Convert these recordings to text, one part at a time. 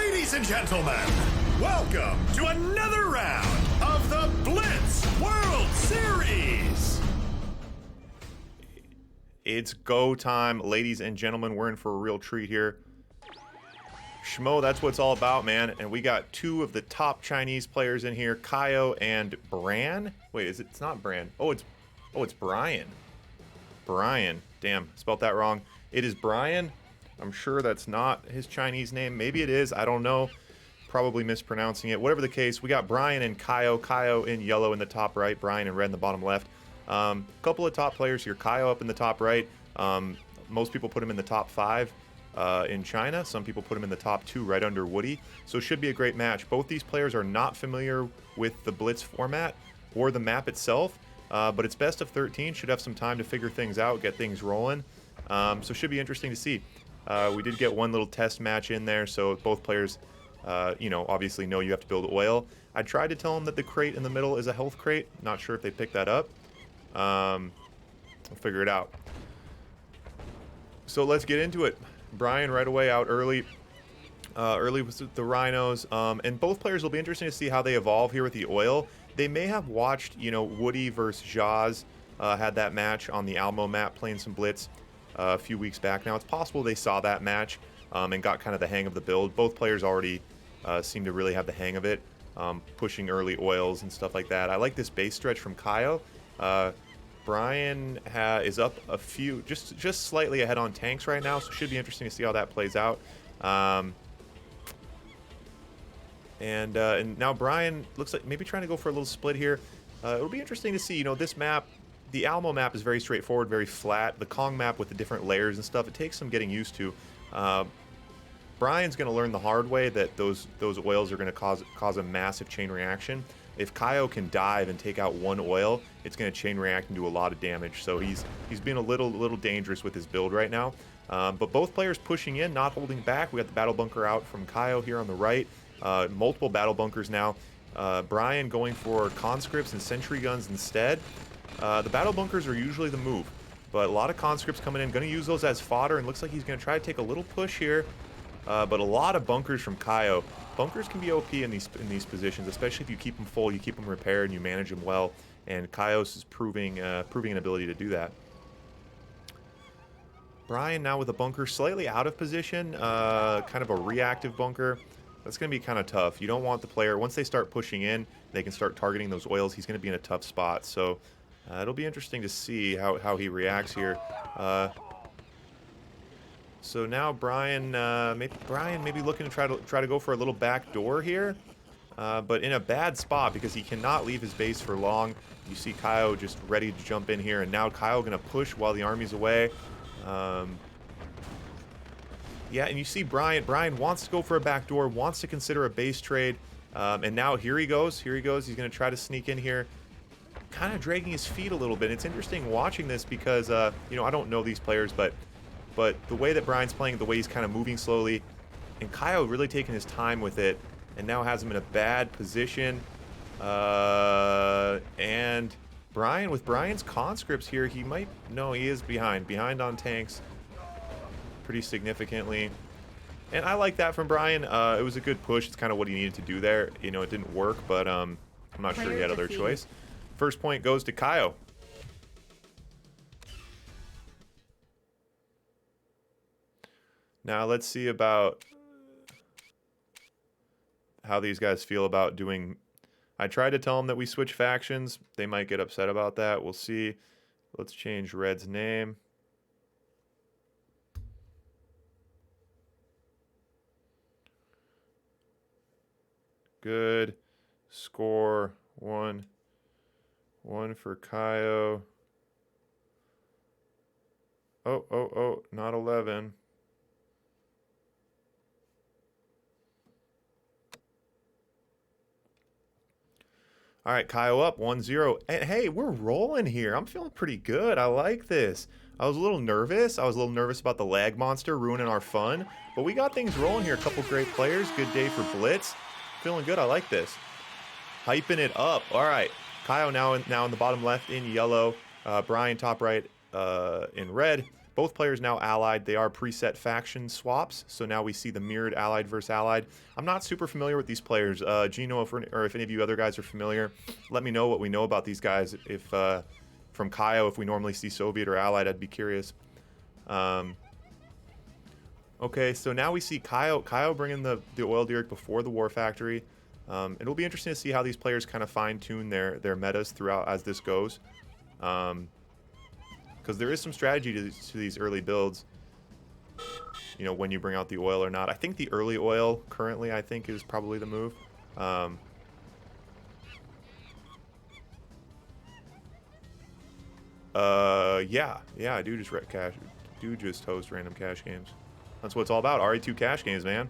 Ladies and gentlemen, welcome to another round of the Blitz World Series. It's go time, ladies and gentlemen. We're in for a real treat here. Schmo, that's what it's all about, man. And we got two of the top Chinese players in here, Kaio and Bran. Wait, it's not Bran. Oh, it's Brian. Brian. Damn, spelled that wrong. It is Brian. I'm sure that's not his Chinese name. Maybe it is. I don't know. Probably mispronouncing it. Whatever the case, we got Brian and Kaio. Kaio in yellow in the top right, Brian in red in the bottom left. Couple of top players here. Kaio up in the top right. Most people put him in the top 5 in China. Some people put him in the top 2 right under Woody. So it should be a great match. Both these players are not familiar with the Blitz format or the map itself, but it's best of 13. Should have some time to figure things out, get things rolling. So it should be interesting to see. We did get one little test match in there, so both players, obviously know you have to build oil. I tried to tell them that the crate in the middle is a health crate. Not sure if they picked that up. We'll figure it out. So let's get into it. Brian right away out early. Early with the rhinos. And both players will be interesting to see how they evolve here with the oil. They may have watched, Woody versus Jaz had that match on the Almo map playing some Blitz a few weeks back now. It's possible they saw that match and got kind of the hang of the build. Both players already seem to really have the hang of it, pushing early oils and stuff like that. I like this base stretch from Kaio. Brian is up a few, just slightly ahead on tanks right now, so it should be interesting to see how that plays out. And now Brian looks like maybe trying to go for a little split here. It'll be interesting to see, this map. The Alamo map is very straightforward, very flat. The Kong map with the different layers and stuff, it takes some getting used to. Brian's going to learn the hard way that those oils are going to cause a massive chain reaction. If Kaio can dive and take out one oil, it's going to chain react and do a lot of damage. So he's being a little dangerous with his build right now. But both players pushing in, not holding back. We got the battle bunker out from Kaio here on the right. Multiple battle bunkers now. Brian going for conscripts and sentry guns instead. The battle bunkers are usually the move, but a lot of conscripts coming in, going to use those as fodder, and looks like he's going to try to take a little push here, but a lot of bunkers from Kaio. Bunkers can be OP in these positions, especially if you keep them full, you keep them repaired, and you manage them well, and Kaios is proving an ability to do that. Brian now with a bunker slightly out of position, kind of a reactive bunker. That's going to be kind of tough. You don't want the player, once they start pushing in, they can start targeting those oils, he's going to be in a tough spot, so it'll be interesting to see how he reacts here. So now Brian, maybe looking to try to go for a little back door here, but in a bad spot because he cannot leave his base for long. You see Kaio just ready to jump in here, and now Kaio going to push while the army's away. Yeah, and you see Bryant wants to go for a back door, wants to consider a base trade, and now here he goes. He's going to try to sneak in here. Kind of dragging his feet a little bit. It's interesting watching this because, I don't know these players, but the way that Brian's playing, the way he's kind of moving slowly, and Kaio really taking his time with it, and now has him in a bad position. And Brian, with Brian's conscripts here, he is behind on tanks pretty significantly. And I like that from Brian. It was a good push. It's kind of what he needed to do there. It didn't work, but I'm not sure he had other choice. First point goes to Kaio. Now let's see about how these guys feel about doing. I tried to tell them that we switch factions. They might get upset about that. We'll see. Let's change Red's name. Good. Score 1. 1 for Kaio. Oh, not 11. All right, Kaio up 1-0. And hey, we're rolling here. I'm feeling pretty good. I like this. I was a little nervous. About the lag monster ruining our fun. But we got things rolling here. A couple great players. Good day for Blitz. Feeling good. I like this. Hyping it up. All right. Kaio now in the bottom left in yellow. Brian top right in red. Both players now allied. They are preset faction swaps, so now we see the mirrored allied versus allied. I'm not super familiar with these players. Gino, if any of you other guys are familiar, let me know what we know about these guys. If from Kaio, if we normally see Soviet or allied, I'd be curious. Okay, so now we see Kaio bringing the oil derrick before the War Factory. It'll be interesting to see how these players kind of fine-tune their metas throughout as this goes. Because there is some strategy to these early builds. You know, when you bring out the oil or not. I think the early oil currently, I think, is probably the move. Yeah, I do just host random cash games. That's what it's all about. RE2 cash games, man.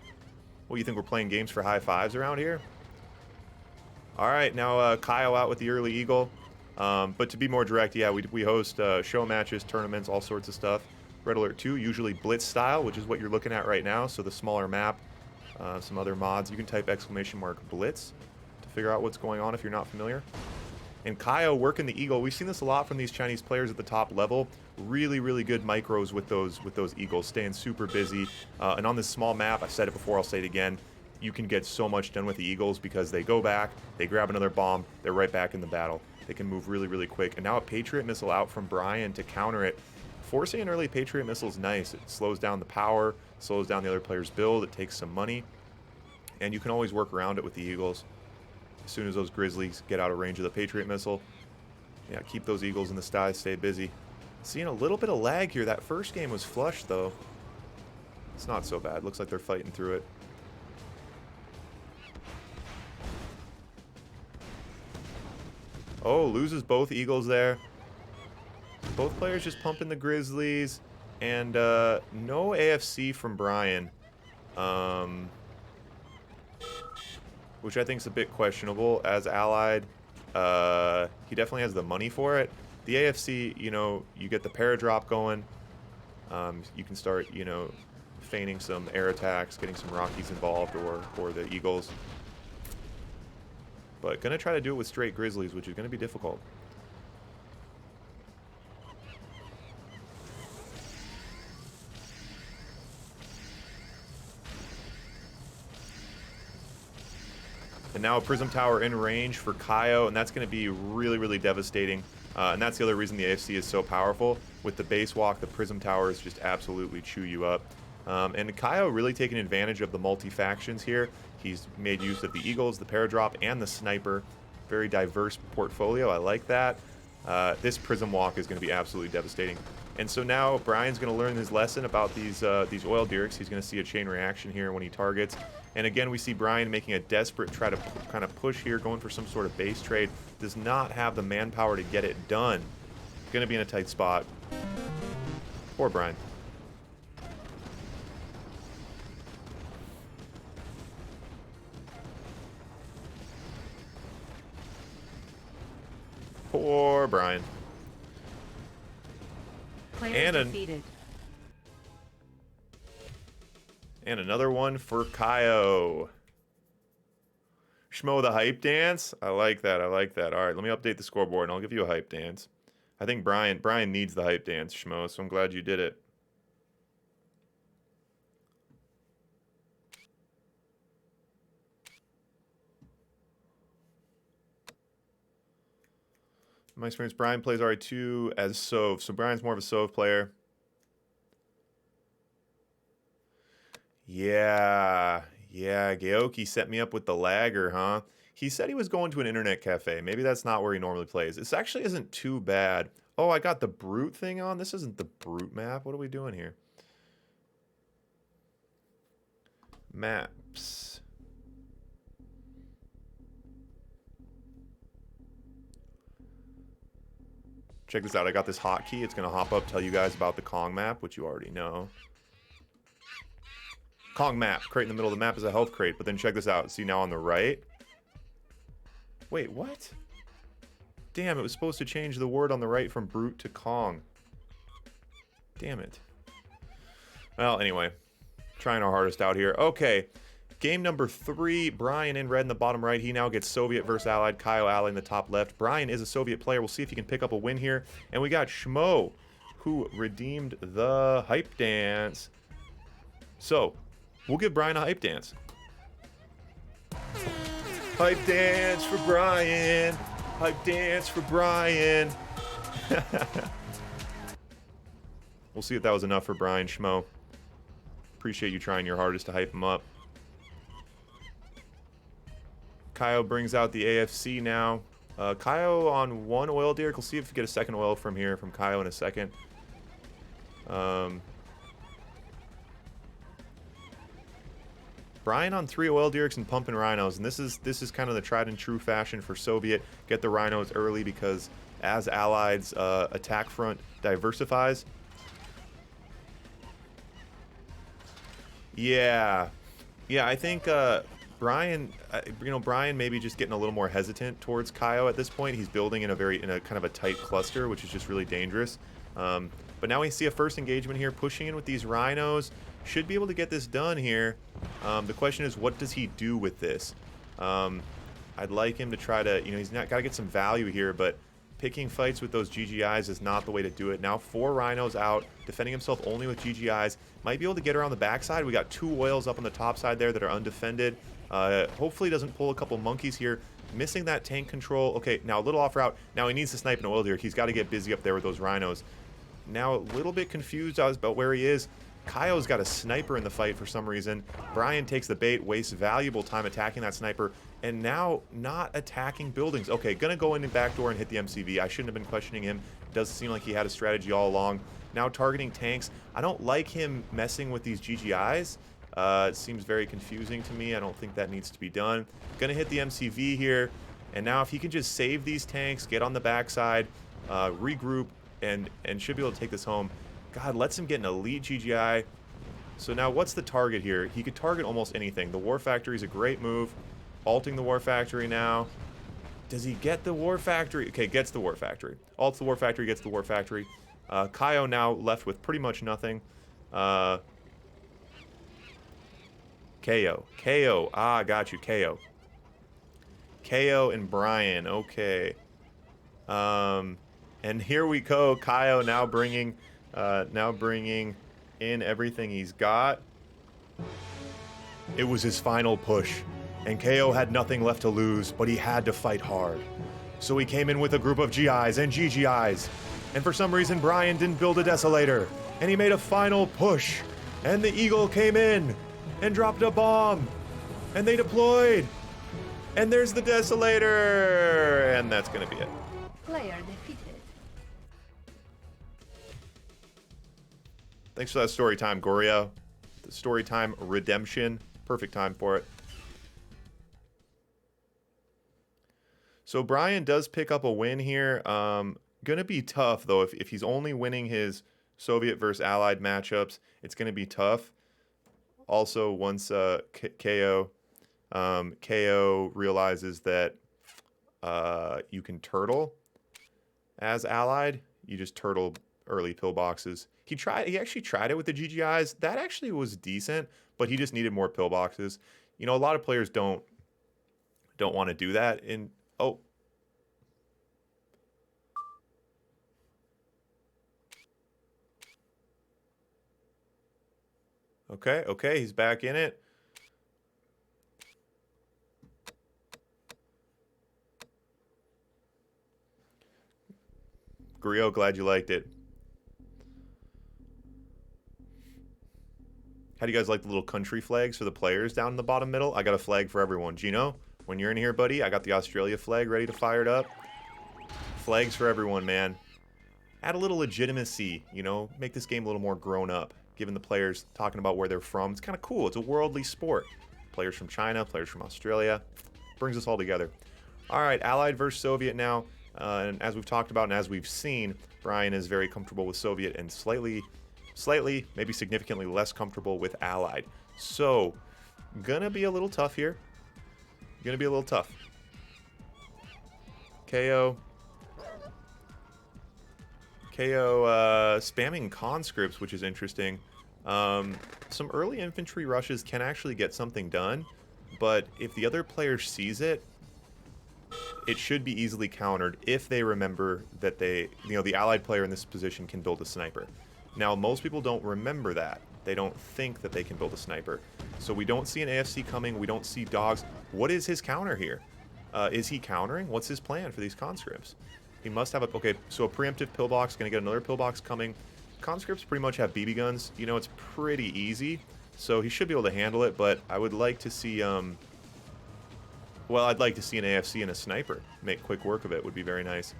What, you think we're playing games for high fives around here? All right, now Kaio out with the early eagle. But to be more direct, yeah, we host show matches, tournaments, all sorts of stuff. Red Alert 2, usually Blitz style, which is what you're looking at right now. So the smaller map, some other mods. You can type !Blitz to figure out what's going on if you're not familiar. And Kaio working the eagle. We've seen this a lot from these Chinese players at the top level. Really, really good micros with those eagles, staying super busy. And on this small map, I've said it before, I'll say it again, you can get so much done with the eagles because they go back, they grab another bomb, they're right back in the battle. They can move really, really quick. And now a Patriot missile out from Bryant to counter it. Forcing an early Patriot missile is nice. It slows down the power, slows down the other player's build, it takes some money. And you can always work around it with the eagles. As soon as those Grizzlies get out of range of the Patriot missile. Yeah, keep those eagles in the sky, stay busy. Seeing a little bit of lag here. That first game was flush, though. It's not so bad. Looks like they're fighting through it. Oh, loses both eagles there. Both players just pumping the Grizzlies. And no AFC from Brian. Which I think is a bit questionable as allied. He definitely has the money for it. The AFC, you know, you get the paradrop going. You can start, you know, feigning some air attacks, getting some Rockies involved, or the Eagles. But gonna try to do it with straight Grizzlies, which is gonna be difficult. And now a Prism Tower in range for Kaio, and that's going to be really, really devastating. And that's the other reason the AFC is so powerful. With the base walk, the Prism Towers just absolutely chew you up. And Kaio really taking advantage of the multi-factions here. He's made use of the Eagles, the Paradrop, and the Sniper. Very diverse portfolio. I like that. This Prism Walk is going to be absolutely devastating. And so now Brian's going to learn his lesson about these oil derricks. He's going to see a chain reaction here when he targets. And again, we see Brian making a desperate try to kind of push here, going for some sort of base trade. Does not have the manpower to get it done. Going to be in a tight spot. Poor Brian. Poor Brian. And another one for Kaio. Schmo the hype dance. I like that. I like that. All right, let me update the scoreboard and I'll give you a hype dance. I think Brian needs the hype dance, Schmo, so I'm glad you did it. In my experience, Brian plays RE2 as Sov. So Brian's more of a Sov player. Yeah, Gaoki set me up with the lagger, huh? He said he was going to an internet cafe. Maybe that's not where he normally plays. This actually isn't too bad. Oh, I got the Brute thing on? This isn't the Brute map. What are we doing here? Maps. Check this out. I got this hotkey. It's going to hop up, tell you guys about the Kong map, which you already know. Kong map. Crate in the middle of the map is a health crate. But then check this out. See now on the right? Wait, what? Damn, it was supposed to change the word on the right from Brute to Kong. Damn it. Well, anyway. Trying our hardest out here. Okay. Game number 3. Brian in red in the bottom right. He now gets Soviet versus Allied. Kaio Allied in the top left. Brian is a Soviet player. We'll see if he can pick up a win here. And we got Schmo, who redeemed the hype dance. So, we'll give Brian a hype dance. Hype dance for Brian. Hype dance for Brian. We'll see if that was enough for Brian Schmo. Appreciate you trying your hardest to hype him up. Kaio brings out the AFC now. Kaio on 1 oil derrick. We'll see if we get a second oil from here from Kaio in a second. Brian on 3 oil derricks and pumping rhinos, and this is kind of the tried and true fashion for Soviet. Get the rhinos early because as Allied's attack front diversifies. Yeah, I think Brian, Brian maybe just getting a little more hesitant towards Kaio at this point. He's building in a kind of a tight cluster, which is just really dangerous. But now we see a first engagement here, pushing in with these rhinos. Should be able to get this done here. The question is, what does he do with this? I'd like him to try to, he's not got to get some value here, but picking fights with those GGIs is not the way to do it. Now 4 rhinos out, defending himself only with GGIs. Might be able to get around the backside. We got 2 oils up on the top side there that are undefended. Hopefully he doesn't pull a couple monkeys here. Missing that tank control. Okay, now a little off route. Now he needs to snipe an oil derrick. He's got to get busy up there with those rhinos. Now a little bit confused about where he is. Kaio's got a sniper in the fight for some reason. Brian takes the bait, wastes valuable time attacking that sniper, and now not attacking buildings. Okay, gonna go in the back door and hit the MCV. I shouldn't have been questioning him. Does seem like he had a strategy all along. Now targeting tanks. I don't like him messing with these GGIs. It seems very confusing to me. I don't think that needs to be done. Gonna hit the MCV here, and now if he can just save these tanks, get on the backside, regroup, and should be able to take this home. God, lets him get an elite GGI. So now what's the target here? He could target almost anything. The War Factory is a great move. Alting the War Factory now. Does he get the War Factory? Okay, gets the War Factory. Alts the War Factory, gets the War Factory. Kaio now left with pretty much nothing. KO. KO. Ah, got you. KO. KO and Brian. Okay. And here we go. Kaio now bringing in everything he's got. It was his final push, and KO had nothing left to lose, but he had to fight hard. So he came in with a group of GIs and GGIs, and for some reason Brian didn't build a Desolator, and he made a final push, and the Eagle came in and dropped a bomb, and they deployed, and there's the Desolator, and that's gonna be it. Player defeated. Thanks for that story time, Goryo. The story time redemption. Perfect time for it. So Brian does pick up a win here. Gonna be tough, though. If he's only winning his Soviet versus Allied matchups, it's gonna be tough. Also, once KO realizes that you can turtle as Allied, you just turtle early pillboxes. He actually tried it with the GGIs. That actually was decent, but he just needed more pillboxes. A lot of players don't want to do that. Okay, he's back in it. Griot, glad you liked it. How do you guys like the little country flags for the players down in the bottom middle? I got a flag for everyone. Gino, when you're in here, buddy, I got the Australia flag ready to fire it up. Flags for everyone, man. Add a little legitimacy, make this game a little more grown up, given the players talking about where they're from. It's kind of cool. It's a worldly sport. Players from China, players from Australia. Brings us all together. All right, Allied versus Soviet now. And as we've talked about and as we've seen, Brian is very comfortable with Soviet and slightly, maybe significantly less comfortable with Allied. So, gonna be a little tough here. Gonna be a little tough. KO spamming conscripts, which is interesting. Some early infantry rushes can actually get something done, but if the other player sees it, it should be easily countered if they remember that they, the allied player in this position can build a sniper. Now, most people don't remember that. They don't think that they can build a sniper. So we don't see an AFC coming. We don't see dogs. What is his counter here? Is he countering? What's his plan for these conscripts? He must have a... Okay, so a preemptive pillbox. Going to get another pillbox coming. Conscripts pretty much have BB guns. It's pretty easy. So he should be able to handle it, but I would like to see... Well, I'd like to see an AFC and a sniper. Make quick work of it would be very nice.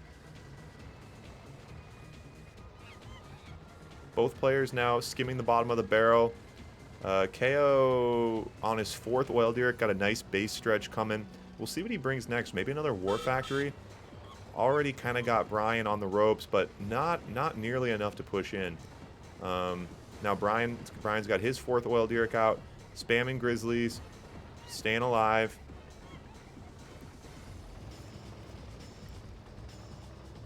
Both players now skimming the bottom of the barrel. KO on his 4th oil derrick got a nice base stretch coming. We'll see what he brings next. Maybe another war factory. Already kind of got Bryant on the ropes, but not nearly enough to push in. Now Brian's got his 4th oil derrick out, spamming grizzlies, staying alive.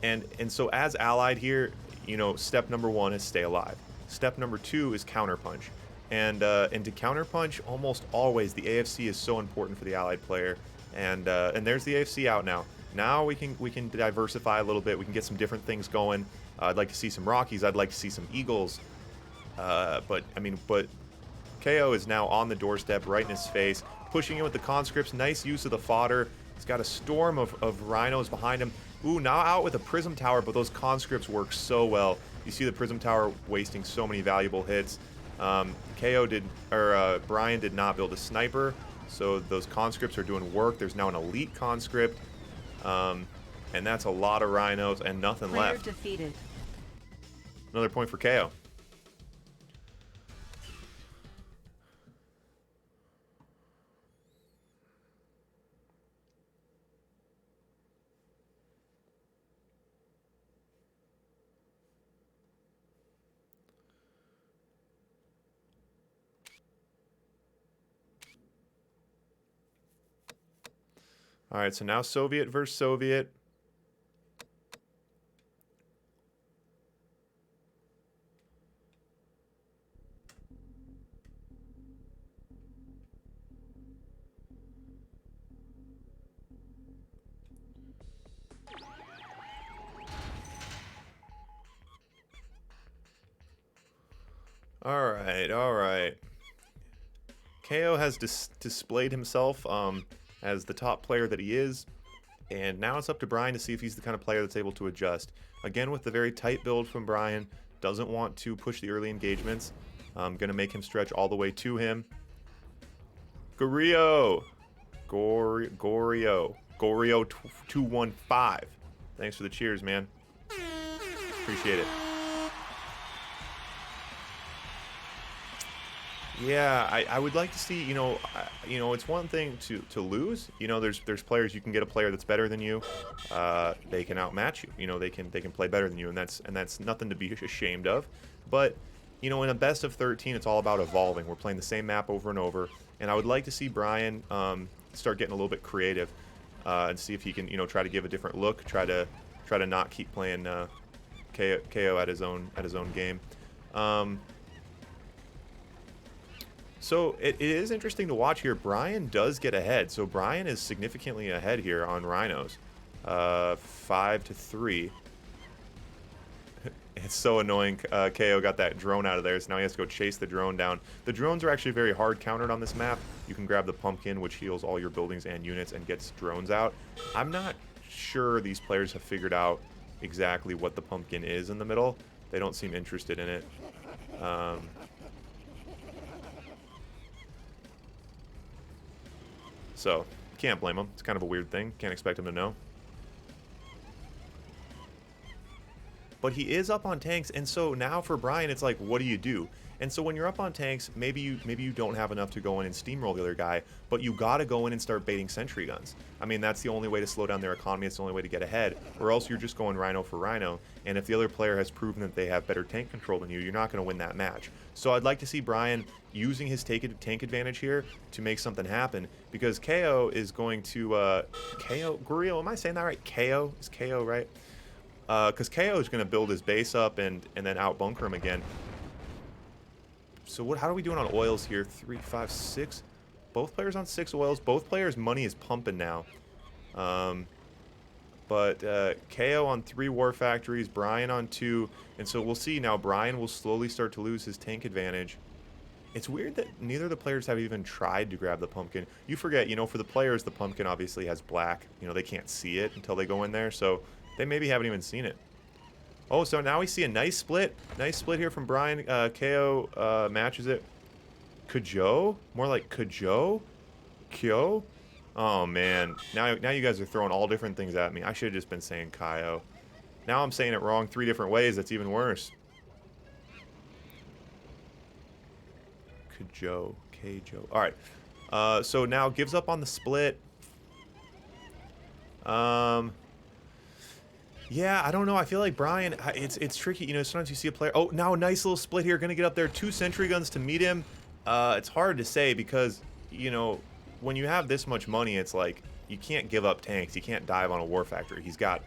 And so as allied here, step number 1 is stay alive. Step number 2 is counterpunch. And to counterpunch, almost always the AFC is so important for the allied player. And there's the AFC out now. Now we can diversify a little bit. We can get some different things going. I'd like to see some Rockies. I'd like to see some Eagles. But KO is now on the doorstep, right in his face, pushing in with the conscripts. Nice use of the fodder. He's got a storm of rhinos behind him. Ooh, now out with a prism tower, but those conscripts work so well. You see the prism tower wasting so many valuable hits. Bryant did not build a sniper, so those conscripts are doing work. There's now an elite conscript, and that's a lot of rhinos and nothing left. Defeated. Another point for KO. All right, so now Soviet versus Soviet. All right. KO has displayed himself as the top player that he is, and now it's up to Brian to see if he's the kind of player that's able to adjust. Again, with the very tight build from Brian, doesn't want to push the early engagements. Gonna make him stretch all the way to him. Gorio 215. Thanks for the cheers, man. Appreciate it. Yeah, I would like to see, it's one thing to lose. There's players, you can get a player that's better than you. They can outmatch you. They can play better than you, and that's nothing to be ashamed of. But in a best of 13, it's all about evolving. We're playing the same map over and over, and I would like to see Brian start getting a little bit creative and see if he can try to give a different look, try to not keep playing KO at his own game. So it is interesting to watch here. Brian does get ahead. So Brian is significantly ahead here on rhinos. 5-3. It's so annoying. KO got that drone out of there, so now he has to go chase the drone down. The drones are actually very hard countered on this map. You can grab the pumpkin, which heals all your buildings and units and gets drones out. I'm not sure these players have figured out exactly what the pumpkin is in the middle. They don't seem interested in it. So, can't blame him. It's kind of a weird thing. Can't expect him to know. But he is up on tanks, and so now for Brian, it's like, what do you do? And so when you're up on tanks, maybe you don't have enough to go in and steamroll the other guy, but you gotta go in and start baiting sentry guns. I mean, that's the only way to slow down their economy. It's the only way to get ahead, or else you're just going rhino for rhino. And if the other player has proven that they have better tank control than you, you're not gonna win that match. So I'd like to see Brian using his tank advantage here to make something happen, because KO is going to Gorio, am I saying that right? KO is KO, right? Because KO is going to build his base up and then out bunker him again. So how are we doing on oils here? 3, 5, 6. Both players on 6 oils. Both players' money is pumping now. But KO on 3 war factories, Bryant on 2, and so we'll see now. Bryant will slowly start to lose his tank advantage. It's weird that neither of the players have even tried to grab the pumpkin. You forget, you know, for the players, the pumpkin obviously has black. You know, they can't see it until they go in there, so they maybe haven't even seen it. Oh, so now we see a nice split. Nice split here from Bryant. KO matches it. Kujo? More like Kujo? Kyo? Oh, man. Now you guys are throwing all different things at me. I should have just been saying Kaio. Now I'm saying it wrong 3 different ways. That's even worse. Kujo. Keijo. Alright. So now gives up on the split. Yeah, I don't know. I feel like Bryant, it's tricky. You know, sometimes you see a player. Oh, now a nice little split here. Going to get up there. 2 sentry guns to meet him. It's hard to say because, you know, when you have this much money, it's like you can't give up tanks. You can't dive on a war factory. He's got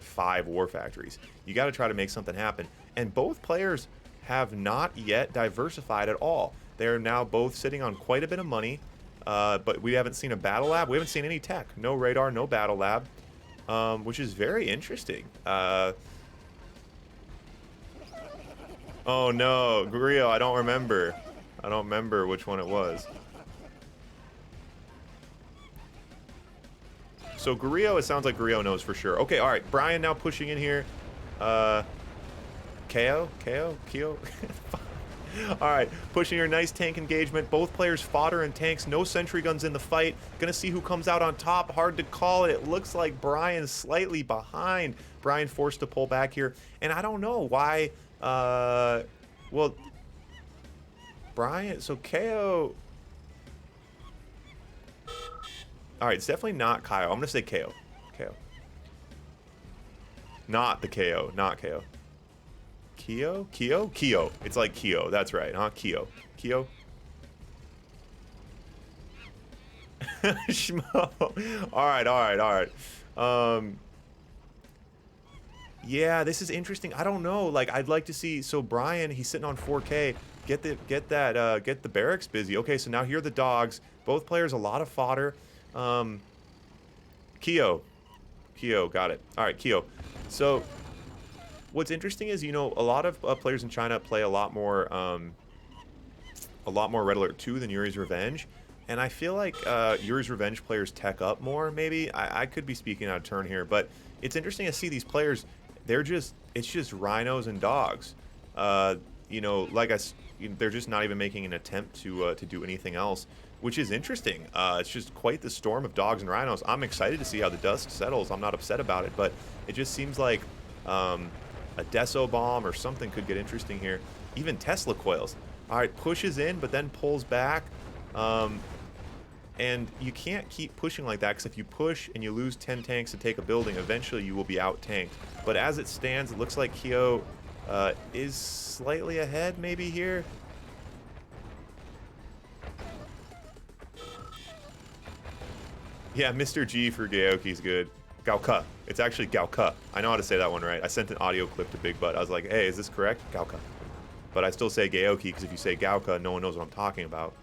5 war factories. You got to try to make something happen. And both players have not yet diversified at all. They're now both sitting on quite a bit of money, but we haven't seen a battle lab. We haven't seen any tech. No radar, no battle lab, which is very interesting. Oh no, Grio, I don't remember. I don't remember which one it was. So Grio, it sounds like Grio knows for sure. Okay, all right. Bryant now pushing in here. Kyo? All right, pushing here. Nice tank engagement. Both players fodder and tanks. No sentry guns in the fight. Gonna see who comes out on top. Hard to call it. It looks like Bryant's slightly behind. Bryant forced to pull back here. And I don't know why. Well, Bryant. So KO. All right, it's definitely not KO. I'm going to say KO. KO. Not the KO. Not KO. Kyo? Kyo? Kyo. It's like Kyo. That's right, huh? Kyo. Kyo? Schmo. All right. Yeah, this is interesting. I don't know. Like, I'd like to see. So Bryant, he's sitting on 4K. Get the barracks busy. Okay, so now here are the dogs. Both players, a lot of fodder. Kyo, got it. All right, Kyo. So what's interesting is, you know, a lot of players in China play a lot more Red Alert 2 than Yuri's Revenge. And I feel like Yuri's Revenge players tech up more, maybe. I could be speaking out of turn here, but it's interesting to see these players. It's just rhinos and dogs. You know, they're just not even making an attempt to do anything else, which is interesting. It's just quite the storm of dogs and rhinos. I'm excited to see how the dust settles. I'm not upset about it, but it just seems like a Deso bomb or something could get interesting here. Even Tesla coils. All right, pushes in, but then pulls back. And you can't keep pushing like that, because if you push and you lose 10 tanks to take a building, eventually you will be out-tanked. But as it stands, it looks like Kyo is slightly ahead maybe here. Yeah, Mr. G for Gaoki's good. Gaoka. It's actually Gaoka. I know how to say that one right. I sent an audio clip to Big Butt. I was like, hey, is this correct? Gaoka. But I still say Gaoki, because if you say Gaoka, no one knows what I'm talking about.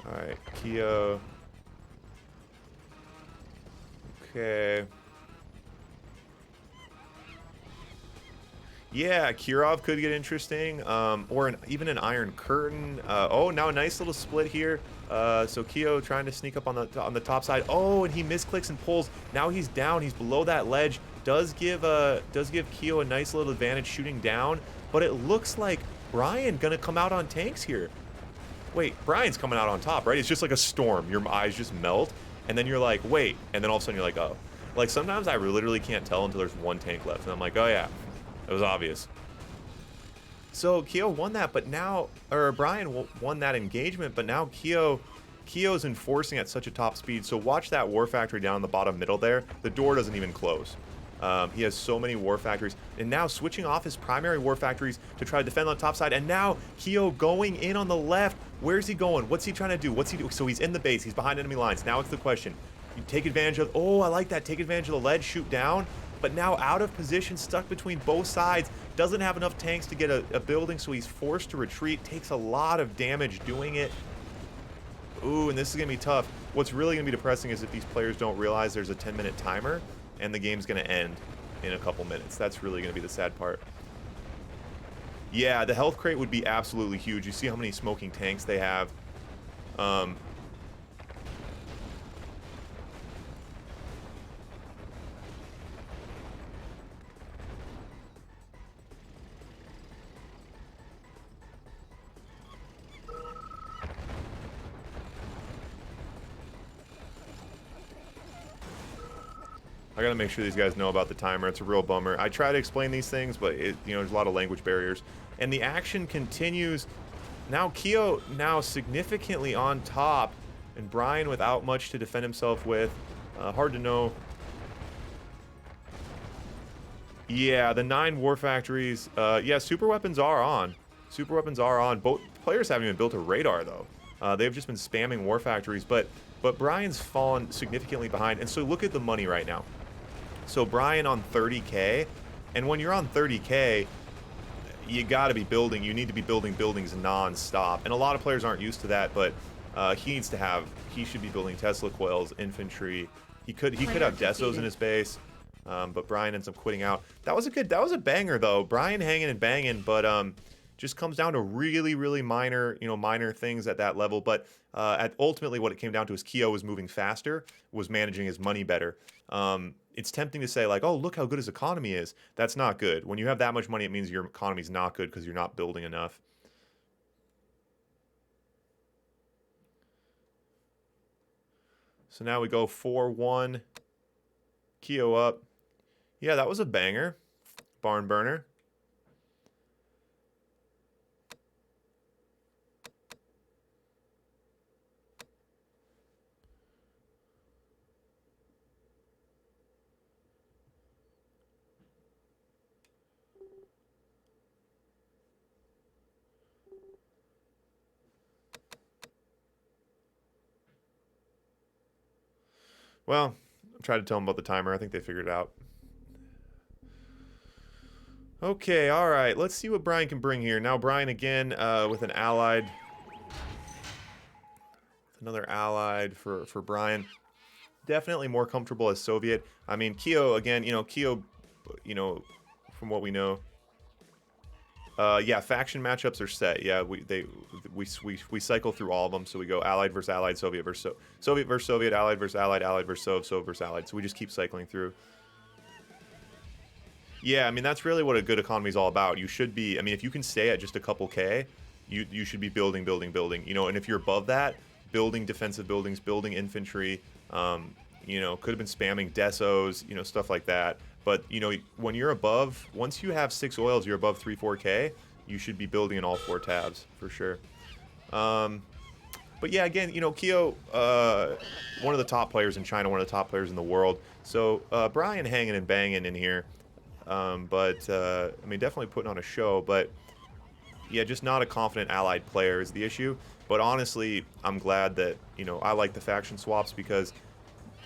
Alright, Kyo. Okay. Yeah, Kirov could get interesting. Or even an Iron Curtain. Oh, now a nice little split here. So Kyo trying to sneak up on the top side. Oh, and he misclicks and pulls. Now he's down. He's below that ledge. Does give Kyo a nice little advantage shooting down. But it looks like Bryant gonna come out on tanks here. Wait, Bryant's coming out on top, right? It's just like a storm. Your eyes just melt, and then you're like, wait, and then all of a sudden you're like, oh. Like sometimes I literally can't tell until there's one tank left, and I'm like, oh yeah, it was obvious. So Kyo won that, but now, or Bryant won that engagement, but now Kyo's enforcing at such a top speed. So watch that war factory down in the bottom middle there. The door doesn't even close. He has so many war factories, and now switching off his primary war factories to try to defend on the top side, and now Kyo going in on the left. Where's he going? What's he trying to do? What's he doing? So he's in the base. He's behind enemy lines. Now it's the question. You take advantage of, oh, I like that. Take advantage of the ledge, shoot down, but now out of position, stuck between both sides. Doesn't have enough tanks to get a building, so he's forced to retreat. Takes a lot of damage doing it. Ooh, and this is going to be tough. What's really going to be depressing is if these players don't realize there's a 10-minute timer and the game's going to end in a couple minutes. That's really going to be the sad part. Yeah, the health crate would be absolutely huge. You see how many smoking tanks they have. I gotta make sure these guys know about the timer. It's a real bummer. I try to explain these things, but there's a lot of language barriers. And the action continues. Now Kyo now significantly on top, and Brian without much to defend himself with. Hard to know. Yeah, the 9 war factories. Yeah, super weapons are on. Super weapons are on. Both players haven't even built a radar though. They've just been spamming war factories, but Brian's fallen significantly behind. And so look at the money right now. So Brian on 30K, and when you're on 30K, you got to be building. You need to be building buildings non-stop, and a lot of players aren't used to that. But he should be building Tesla coils, infantry. He could have Desos in his base, but Brian ends up quitting out. That was a banger though. Brian hanging and banging, but just comes down to really minor things at that level. But ultimately what it came down to is Kyo was moving faster, was managing his money better. It's tempting to say like, oh, look how good his economy is. That's not good. When you have that much money, it means your economy's not good because you're not building enough. So now we go 4-1. Kyo up. Yeah, that was a banger. Barn burner. Well, I tried to tell them about the timer. I think they figured it out. Okay, all right. Let's see what Brian can bring here. Now Brian again with an allied. Another allied for Brian. Definitely more comfortable as Soviet. I mean, Kyo, again, Kyo, from what we know. Yeah, faction matchups are set. Yeah, we cycle through all of them. So we go Allied versus Allied, Soviet versus Soviet, Allied versus Allied, Allied versus Soviet versus Allied. So we just keep cycling through. Yeah, I mean that's really what a good economy is all about. You should be. I mean, if you can stay at just a couple K, you should be building. And if you're above that, building defensive buildings, building infantry. Could have been spamming Desos, stuff like that. But, when you're above, once you have 6 oils, you're above 3-4K, you should be building in all 4 tabs, for sure. But yeah, again, Kyo, one of the top players in China, one of the top players in the world. So, Brian hanging and banging in here. I mean, definitely putting on a show, but yeah, just not a confident allied player is the issue. But honestly, I'm glad that, I like the faction swaps because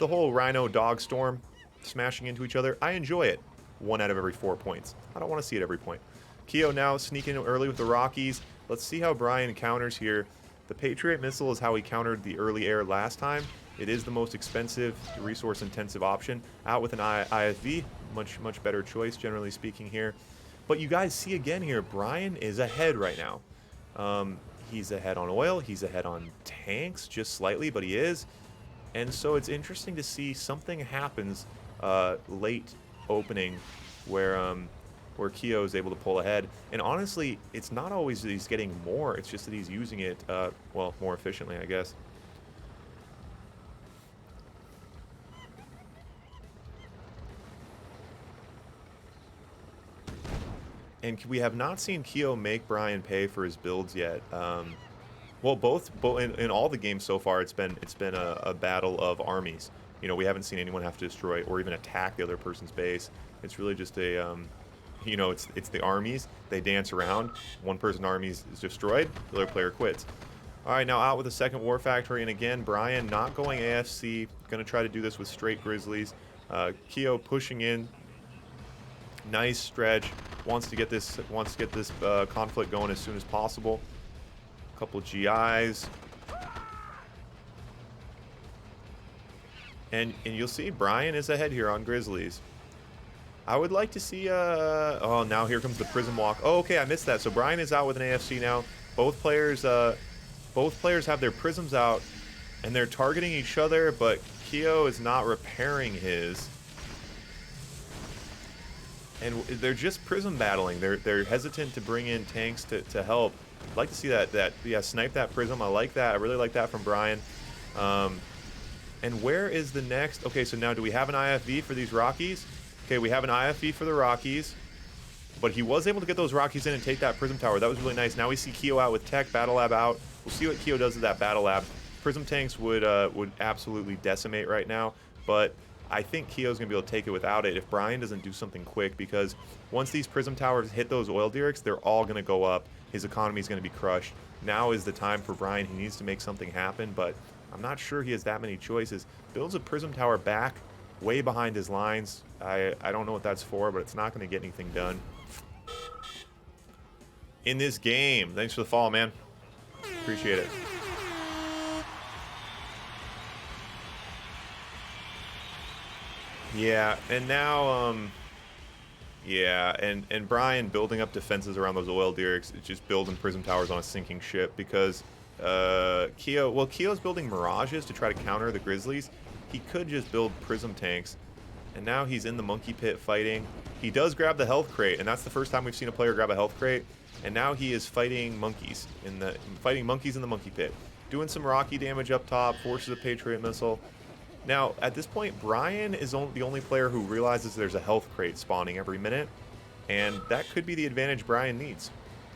the whole Rhino Dog Storm smashing into each other, I enjoy it 1 out of every 4 points. I don't want to see it every point. Kyo now sneaking early with the Rockies. Let's see how Brian counters here. The Patriot missile is how he countered the early air last time. It is the most expensive, resource-intensive option. Out with an IFV, much better choice, generally speaking here. But you guys see again here, Brian is ahead right now. He's ahead on oil, he's ahead on tanks, just slightly, but he is. And so it's interesting to see something happens late opening where Kyo is able to pull ahead. And honestly, it's not always that he's getting more, it's just that he's using it, well, more efficiently, I guess. And we have not seen Kyo make Brian pay for his builds yet. Well, both in all the games so far, it's been a battle of armies. We haven't seen anyone have to destroy or even attack the other person's base. It's really just a, it's the armies. They dance around. One person's army is destroyed. The other player quits. All right, now out with a second war factory, and again, Brian not going AFC. Going to try to do this with straight Grizzlies. Kyo pushing in. Nice stretch. Wants to get this conflict going as soon as possible. A couple GIs. And you'll see Bryant is ahead here on Grizzlies. I would like to see, oh, now here comes the Prism Walk. Oh, okay, I missed that. So Bryant is out with an AFC now. Both players have their Prisms out, and they're targeting each other, but Keo is not repairing his. And they're just Prism battling. They're hesitant to bring in tanks to help. I'd like to see yeah, snipe that Prism. I like that. I really like that from Brian. And where is the next? Okay, so now do we have an IFV for these Rockies? Okay, we have an IFV for the Rockies. But he was able to get those Rockies in and take that Prism Tower. That was really nice. Now we see Keo out with Tech, Battle Lab out. We'll see what Keo does with that Battle Lab. Prism tanks would absolutely decimate right now. But I think Keo's going to be able to take it without it if Brian doesn't do something quick. Because once these Prism Towers hit those Oil Derricks, they're all going to go up. His economy is going to be crushed. Now is the time for Brian. He needs to make something happen. But I'm not sure he has that many choices. Builds a Prism Tower back way behind his lines. I don't know what that's for, but it's not going to get anything done in this game. Thanks for the follow, man. Appreciate it. Yeah, and now, yeah, and Brian building up defenses around those Oil Derricks, just building Prism Towers on a sinking ship because Keo's building Mirages to try to counter the Grizzlies. He could just build Prism tanks, and now he's in the Monkey Pit fighting. He does grab the health crate, and that's the first time we've seen a player grab a health crate. And now he is fighting monkeys in the Monkey Pit, doing some Rocky damage up top, forces a Patriot missile. Now at this point, Brian is the only player who realizes there's a health crate spawning every minute, and that could be the advantage Brian needs.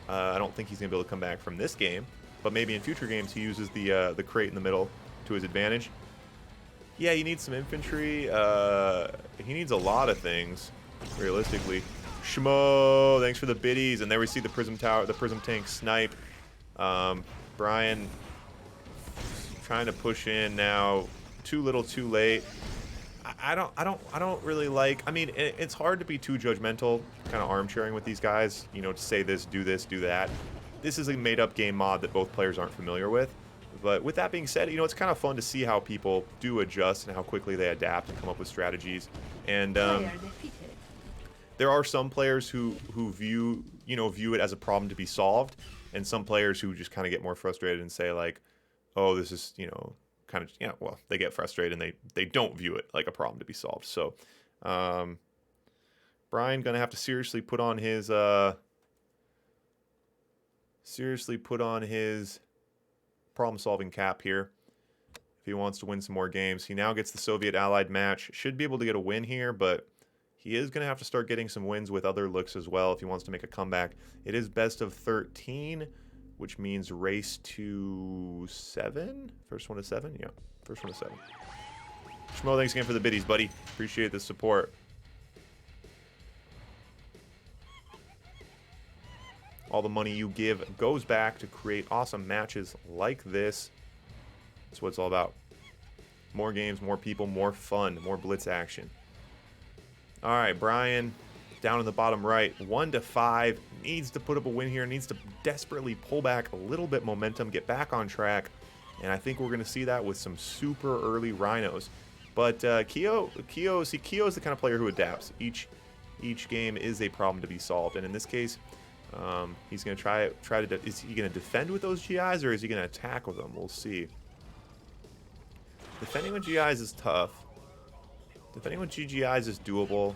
I don't think he's gonna be able to come back from this game, but maybe in future games he uses the crate in the middle to his advantage. Yeah, he needs some infantry. He needs a lot of things, realistically. Schmo, thanks for the biddies. And there we see the Prism Tower, the Prism tank snipe. Brian trying to push in now. Too little, too late. I don't really like. I mean, it's hard to be too judgmental, kind of armchairing with these guys. You know, to say this, do that. This is a made-up game mod that both players aren't familiar with. But with that being said, you know, it's kind of fun to see how people do adjust and how quickly they adapt and come up with strategies. And there are some players who view it as a problem to be solved, and some players who just kind of get more frustrated and say like, oh, this is, you know, kind of, yeah, well, they get frustrated and they don't view it like a problem to be solved. So Brian gonna have to seriously put on his problem-solving cap here if he wants to win some more games. He now gets the Soviet-Allied match. Should be able to get a win here, but he is going to have to start getting some wins with other looks as well if he wants to make a comeback. It is best of 13, which means race to 7? First one to 7? Yeah, first one to 7. Schmo, thanks again for the biddies, buddy. Appreciate the support. All the money you give goes back to create awesome matches like this. That's what it's all about. More games, more people, more fun, more Blitz action. All right, Brian, down in the bottom right, 1-5, needs to put up a win here, needs to desperately pull back a little bit momentum, get back on track, and I think we're going to see that with some super early Rhinos. But Keo's the kind of player who adapts. Each game is a problem to be solved, and in this case, he's going to try to. Is he going to defend with those GIs, or is he going to attack with them? We'll see. Defending with GIs is tough. Defending with GGIs is doable.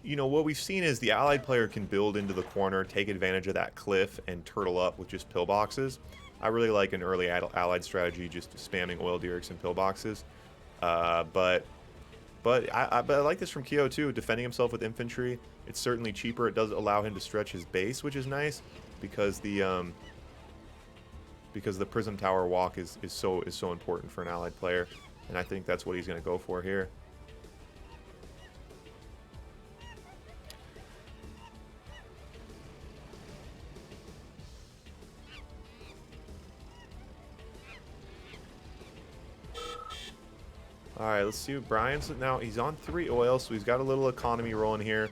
You know, what we've seen is the allied player can build into the corner, take advantage of that cliff, and turtle up with just pillboxes. I really like an early allied strategy, just spamming Oil Derricks and pillboxes. But I like this from Keo too, defending himself with infantry. It's certainly cheaper. It does allow him to stretch his base, which is nice, because the Prism Tower walk is so important for an allied player, and I think that's what he's going to go for here. All right, let's see what Brian's now. He's on 3 oil, so he's got a little economy rolling here.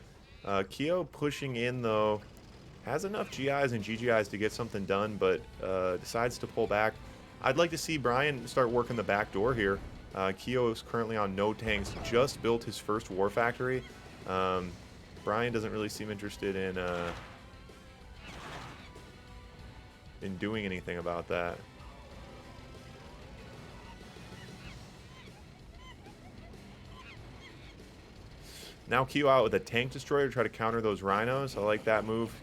Keo pushing in though, has enough GIs and GGIs to get something done, but decides to pull back. I'd like to see Bryant start working the back door here. Keo is currently on no tanks, just built his first war factory. Bryant doesn't really seem interested in doing anything about that. Now Keo out with a tank destroyer to try to counter those rhinos. I like that move.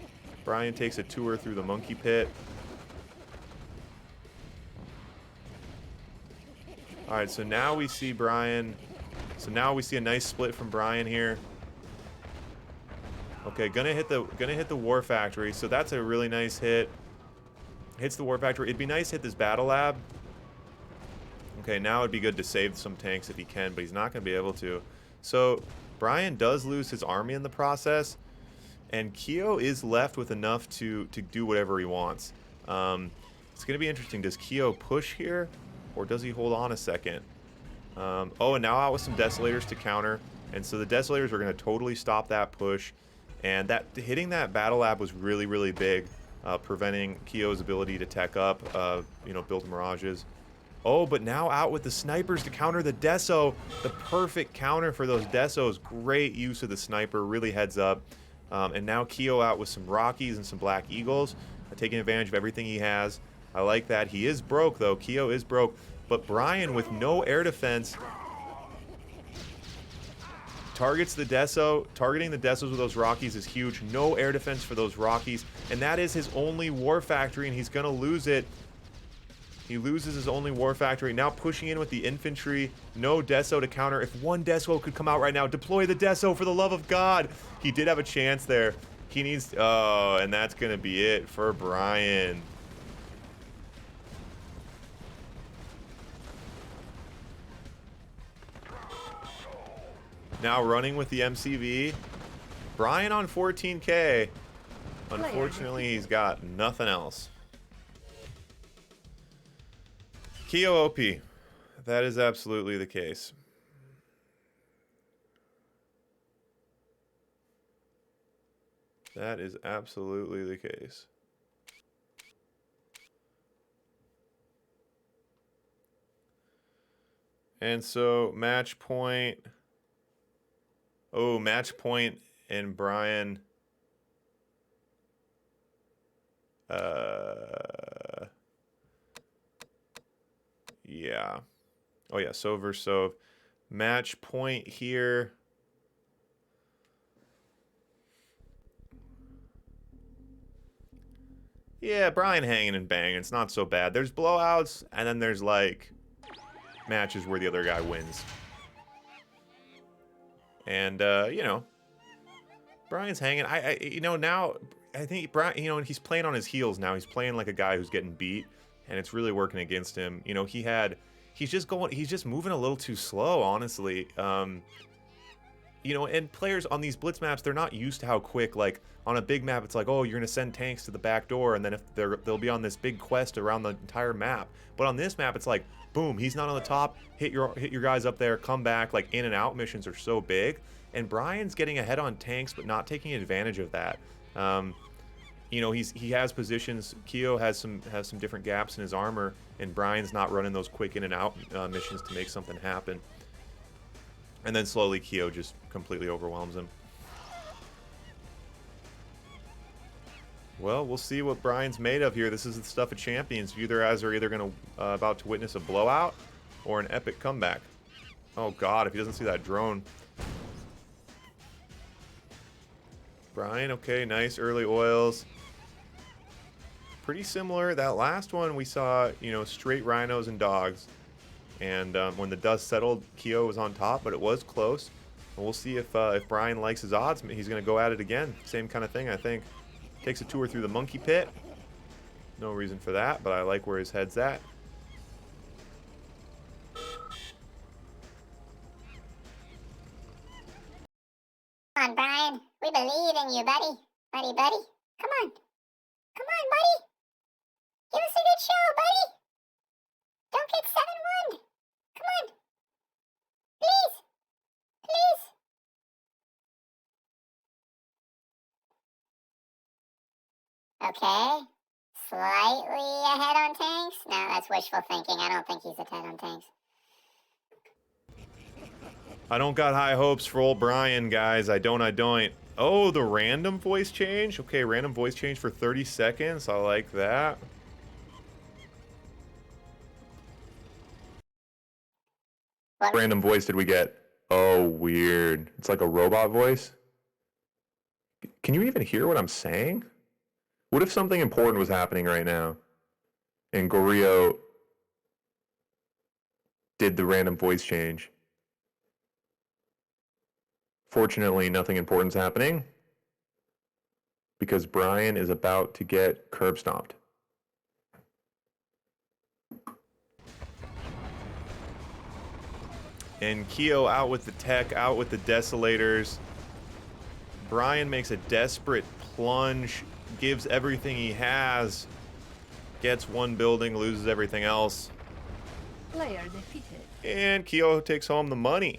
Bryant takes a tour through the monkey pit. All right, so now we see Bryant. So now we see a nice split from Bryant here. Okay, gonna hit the war factory. So that's a really nice hit. Hits the war factory. It'd be nice to hit this battle lab. Okay, now it'd be good to save some tanks if he can, but he's not gonna be able to. So Bryant does lose his army in the process, and Keo is left with enough to do whatever he wants. It's gonna be interesting. Does Keo push here? Or does he hold on a second? Oh, and now out with some Desolators to counter. And so the Desolators are going to totally stop that push. And that hitting that Battle Lab was really, really big, preventing Keo's ability to tech up, you know, build Mirages. Oh, but now out with the Snipers to counter the Deso. The perfect counter for those Desos. Great use of the Sniper, really heads up. And now Keo out with some Rockies and some Black Eagles, taking advantage of everything he has. I like that. He is broke, though. Keo is broke. But Bryant, with no air defense, targets the Deso. Targeting the Desos with those Rockies is huge. No air defense for those Rockies. And that is his only war factory, and he's going to lose it. He loses his only war factory. Now pushing in with the infantry. No Deso to counter. If one Deso could come out right now, deploy the Deso for the love of God. He did have a chance there. He needs... Oh, and that's going to be it for Bryant. Now running with the MCV. Bryant on 14K. Unfortunately, he's got nothing else. Keo OP. That is absolutely the case. That is absolutely the case. And so, match point... Oh, match point and Brian. Yeah. Oh yeah, Sov versus Sov. Match point here. Yeah, Brian hanging and banging. It's not so bad. There's blowouts, and then there's like matches where the other guy wins. And, you know, Brian's hanging. You know, now, I think Brian, you know, he's playing on his heels now. He's playing like a guy who's getting beat, and it's really working against him. You know, he's just moving a little too slow, honestly. You know, and players on these Blitz maps, they're not used to how quick, like, on a big map, it's like, oh, you're going to send tanks to the back door, and then if they'll be on this big quest around the entire map. But on this map, it's like, boom, he's not on the top, hit your guys up there, come back, like, in and out missions are so big. And Brian's getting ahead on tanks, but not taking advantage of that. You know, he has positions. Keo has some different gaps in his armor, and Brian's not running those quick in and out missions to make something happen. And then slowly Keo just completely overwhelms him. Well, we'll see what Brian's made of here. This is the stuff of champions. Either as are either going to about to witness a blowout or an epic comeback. Oh God, if he doesn't see that drone. Brian, okay, nice early oils. Pretty similar. That last one we saw, you know, straight rhinos and dogs. And when the dust settled, Keo was on top, but it was close. And we'll see if Brian likes his odds. He's going to go at it again. Same kind of thing, I think. Takes a tour through the monkey pit. No reason for that, but I like where his head's at. Come on, Brian. We believe in you, buddy. Buddy. Come on. Come on, buddy. Give us a good show, buddy. Don't get 7-1. Come on. Please. Please. Okay. slightly ahead on tanks. No, that's wishful thinking. I don't think he's ahead on tanks. I don't got high hopes for old Brian, guys. I don't. Oh, the random voice change? Okay, random voice change for 30 seconds. I like that. What Random voice did we get? Oh, weird. It's like a robot voice. Can you even hear what I'm saying? What if something important was happening right now and Goryo did the random voice change? Fortunately, nothing important's happening because Brian is about to get curb stomped. And Keo out with the tech, out with the desolators. Brian makes a desperate plunge, gives everything he has, gets one building, loses everything else. Player defeated. And Keo takes home the money.